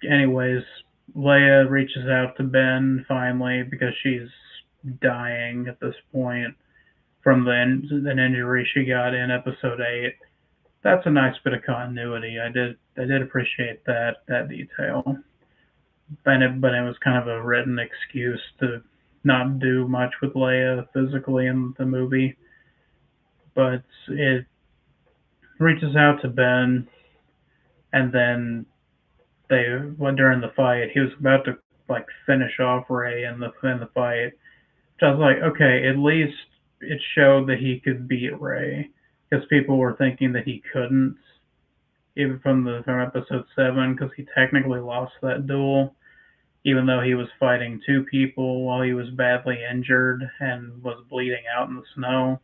[SPEAKER 1] Anyways, Leia reaches out to Ben finally because she's dying at this point from an injury she got in Episode 8. That's a nice bit of continuity. I did appreciate that detail. But it was kind of a written excuse to not do much with Leia physically in the movie. But it reaches out to Ben, and then during the fight, he was about to like finish off Ray in the fight. So I was like, okay, at least it showed that he could beat Ray, because people were thinking that he couldn't, even from Episode 7, because he technically lost that duel, even though he was fighting two people while he was badly injured and was bleeding out in the snow.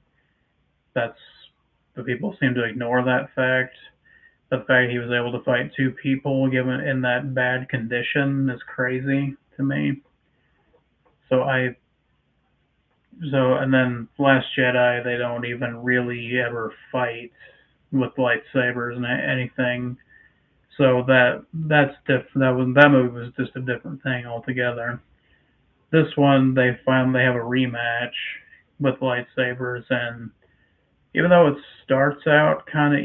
[SPEAKER 1] That's the people seem to ignore that fact. The fact he was able to fight two people given in that bad condition is crazy to me. So I and then Last Jedi, they don't even really ever fight with lightsabers and anything. So that's different. That movie was just a different thing altogether. This one, they have a rematch with lightsabers, and even though it starts out kind of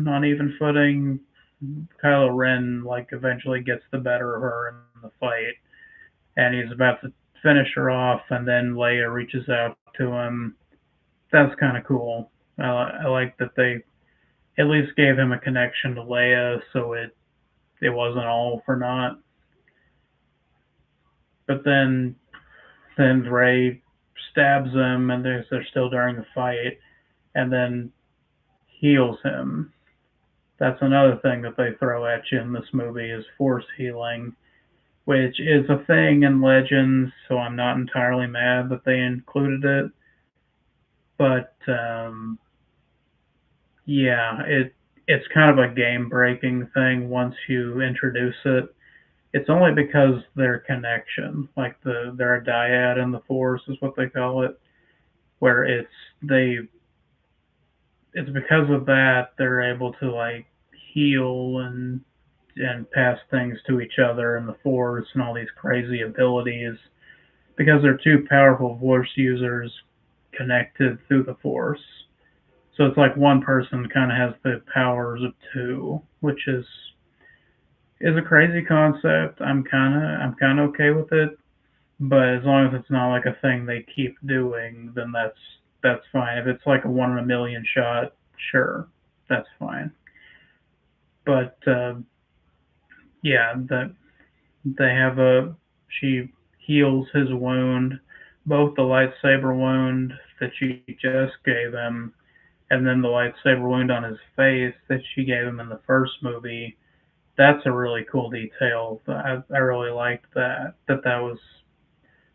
[SPEAKER 1] on even footing, Kylo Ren like eventually gets the better of her in the fight, and he's about to finish her off, and then Leia reaches out to him. That's kind of cool. I like that they at least gave him a connection to Leia, so it wasn't all for naught. But then Rey stabs him, and they're still during the fight, and then heals him. That's another thing that they throw at you in this movie is force healing, which is a thing in Legends, so I'm not entirely mad that they included it. But yeah, it's kind of a game breaking thing once you introduce it. It's only because their connection, like they're a dyad in the Force, is what they call it, where they it's because of that they're able to like heal and pass things to each other in the Force and all these crazy abilities because they're two powerful Force users connected through the Force. So it's like one person kind of has the powers of two, which is a crazy concept. I'm kind of okay with it, but as long as it's not like a thing they keep doing, then that's fine. If it's like a one in a million shot, sure, that's fine. But yeah, that they have a she heals his wound, both the lightsaber wound that she just gave him, and then the lightsaber wound on his face that she gave him in the first movie. That's a really cool detail. I really liked that was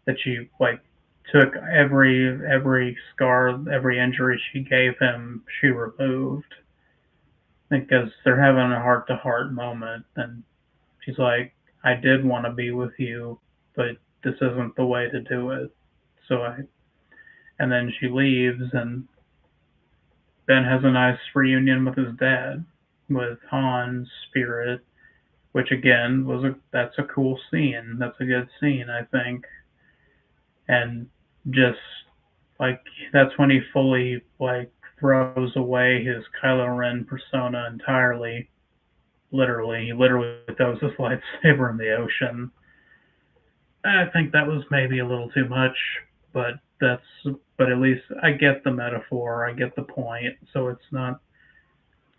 [SPEAKER 1] that she like took every scar, every injury she gave him, she removed because they're having a heart to heart moment, and she's like, "I did want to be with you, but this isn't the way to do it." So and then she leaves, and Ben has a nice reunion with his dad, with Han's spirit, which again that's a cool scene. That's a good scene, I think, and just like that's when he fully like throws away his Kylo Ren persona entirely. Literally, he literally throws his lightsaber in the ocean. I think that was maybe a little too much, but but at least I get the metaphor, I get the point. So it's not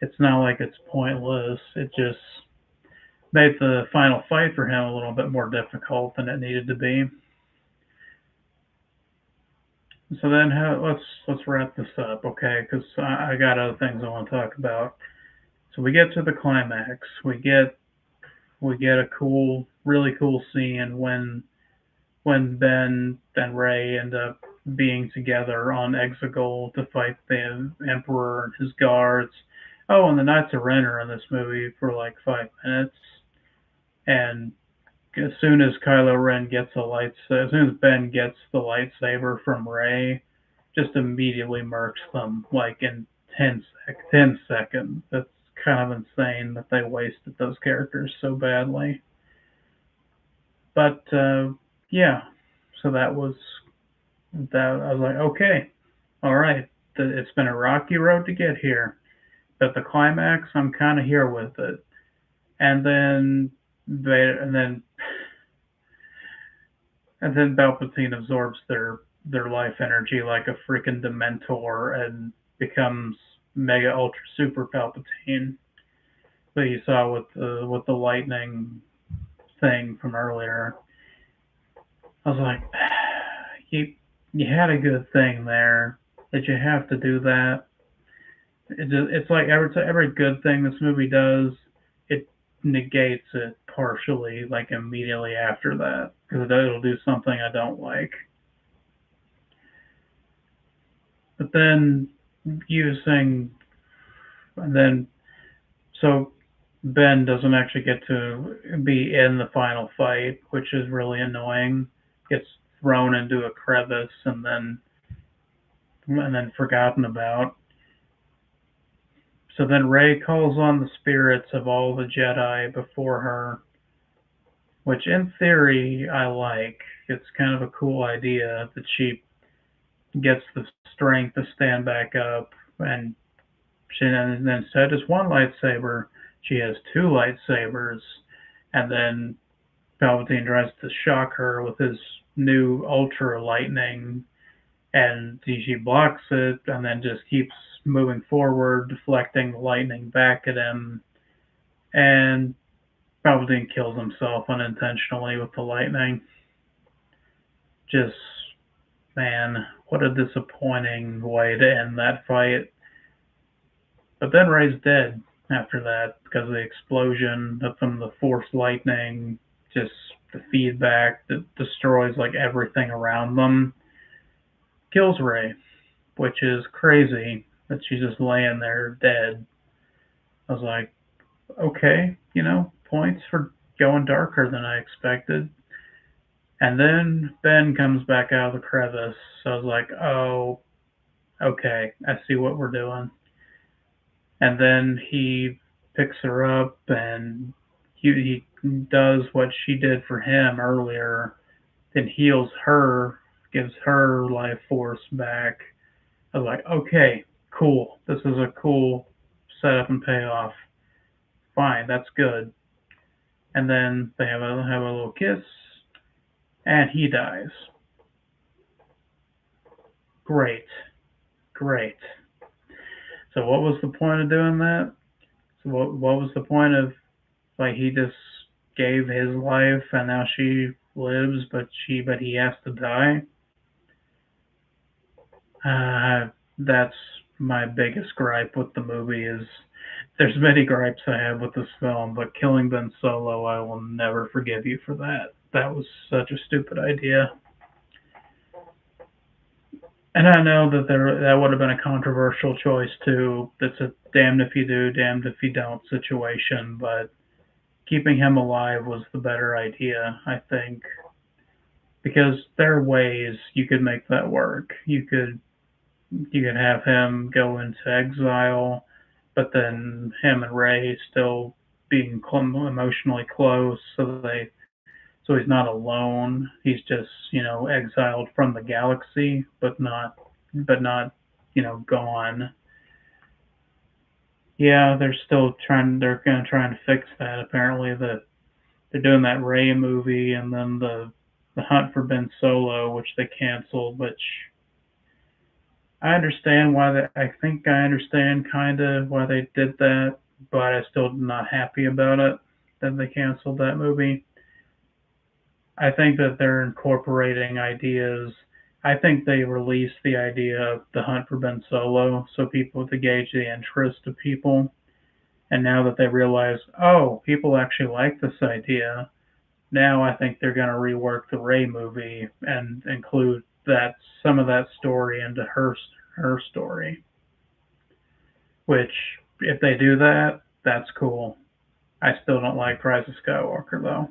[SPEAKER 1] like it's pointless. It just made the final fight for him a little bit more difficult than it needed to be. So then, let's wrap this up, okay? Because I got other things I want to talk about. So we get to the climax. We get a cool, really cool scene when Ben and Ray end up being together on Exegol to fight the Emperor and his guards. Oh, and the Knights of Ren are in this movie for like 5 minutes. And as soon as Kylo Ren gets as soon as Ben gets the lightsaber from Ray, just immediately murks them like in 10 seconds. That's kind of insane that they wasted those characters so badly. But yeah, so that was that. I was like, okay, all right. It's been a rocky road to get here, but the climax, I'm kind of here with it. And then and then Palpatine absorbs their life energy like a freaking Dementor and becomes Mega Ultra Super Palpatine. That you saw with the lightning thing from earlier. I was like, you you had a good thing there. Did you have to do that? It's like every good thing this movie does, it negates it partially, like immediately after that, because it'll do something I don't like. But then using, and then so Ben doesn't actually get to be in the final fight, which is really annoying. Gets thrown into a crevice and then forgotten about. So then Rey calls on the spirits of all the Jedi before her, which in theory I like. It's kind of a cool idea that she gets the strength to stand back up, and instead of one lightsaber, she has two lightsabers, and then Palpatine tries to shock her with his new Ultra Lightning, and she blocks it, and then just keeps moving forward, deflecting the lightning back at him, and Palpatine kills himself unintentionally with the lightning. Just, man, what a disappointing way to end that fight. But then Rey's dead after that because of the explosion from the Force lightning, just the feedback that destroys like everything around them, kills Rey, which is crazy that she's just laying there dead. I was like, okay, points for going darker than I expected. And then Ben comes back out of the crevice. So I was like, oh, okay, I see what we're doing. And then he picks her up and he does what she did for him earlier and heals her, gives her life force back. I was like, okay, cool. This is a cool setup and payoff. Fine, that's good. And then they have a little kiss, and he dies. Great, great. So what was the point of doing that? So what was the point of like he just gave his life and now she lives, but he has to die? That's my biggest gripe with the movie is there's many gripes I have with this film, but killing Ben Solo, I will never forgive you for that. That was such a stupid idea. And I know that would have been a controversial choice too. That's a damned if you do, damned if you don't situation, but keeping him alive was the better idea, I think, because there are ways you could make that work. You could have him go into exile, but then him and Ray still being emotionally close, so he's not alone. He's just exiled from the galaxy, but not gone. Yeah, they're still trying. They're gonna try and fix that. Apparently, they're doing that Ray movie, and then the Hunt for Ben Solo, which they canceled, which I understand why they. I think I understand kind of why they did that, but I'm still not happy about it that they canceled that movie. I think that they're incorporating ideas. I think they released the idea of the hunt for Ben Solo so people to gauge the interest of people. And now that they realize, oh, people actually like this idea, now I think they're going to rework the Rey movie and include that some of that story into her story. Which, if they do that, that's cool. I still don't like Rise of Skywalker though.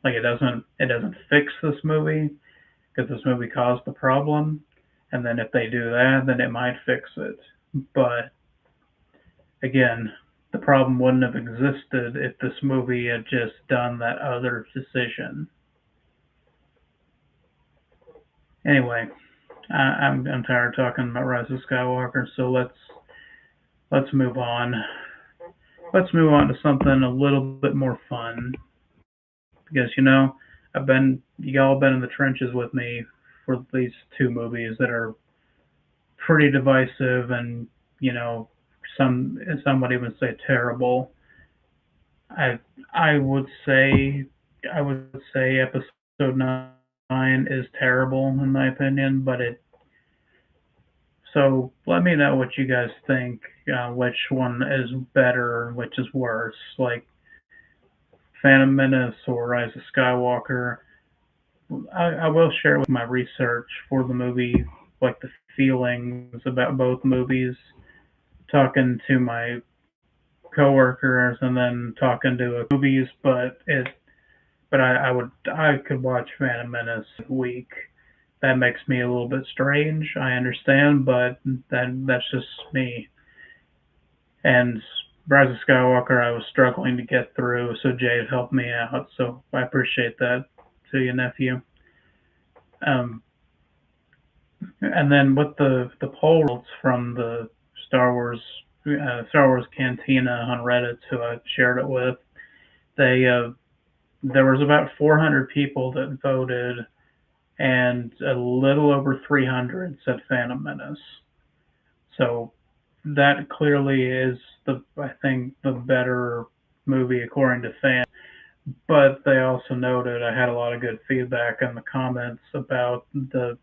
[SPEAKER 1] Like it doesn't fix this movie because this movie caused the problem. And then if they do that, then it might fix it. But again, the problem wouldn't have existed if this movie had just done that other decision. Anyway, I'm tired of talking about Rise of Skywalker, so let's move on. Let's move on to something a little bit more fun because y'all been in the trenches with me for these two movies that are pretty divisive and you know somebody would say terrible. I I would say I would say episode 9 is terrible in my opinion, but it so let me know what you guys think. Which one is better, which is worse, like Phantom Menace or Rise of Skywalker. I will share with my research for the movie, like the feelings about both movies, talking to my coworkers and then talking to movies, but I could watch Phantom Menace a week. That makes me a little bit strange. I understand, but that's just me. And Rise of Skywalker, I was struggling to get through, so Jade helped me out. So I appreciate that to you, nephew. Um, and then with the poll results from the Star Wars Star Wars Cantina on Reddit, who I shared it with, they there was about 400 people that voted, and a little over 300 said Phantom Menace. So that clearly is the I think the better movie according to fans. But they also noted I had a lot of good feedback in the comments about the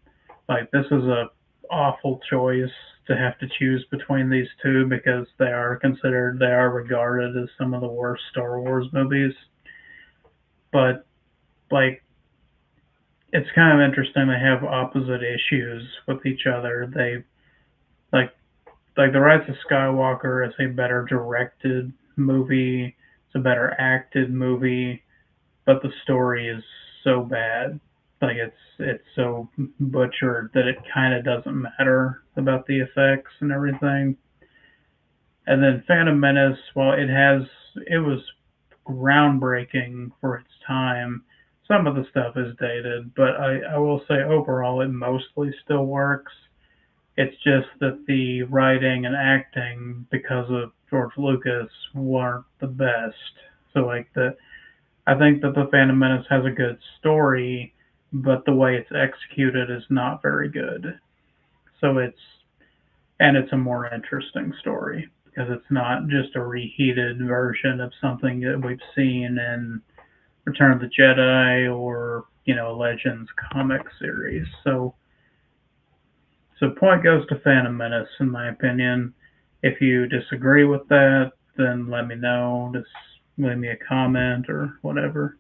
[SPEAKER 1] like this is a awful choice to have to choose between these two because they are regarded as some of the worst Star Wars movies. But like it's kind of interesting they have opposite issues with each other. They like like the Rise of Skywalker is a better directed movie, it's a better acted movie, but the story is so bad. Like it's so butchered that it kind of doesn't matter about the effects and everything. And then Phantom Menace, while it was groundbreaking for its time. Some of the stuff is dated, but I will say overall it mostly still works. It's just that the writing and acting, because of George Lucas, weren't the best. So I think that the Phantom Menace has a good story, but the way it's executed is not very good. So it's a more interesting story because it's not just a reheated version of something that we've seen in Return of the Jedi or Legends comic series. So point goes to Phantom Menace in my opinion. If you disagree with that, then let me know. Just leave me a comment or whatever.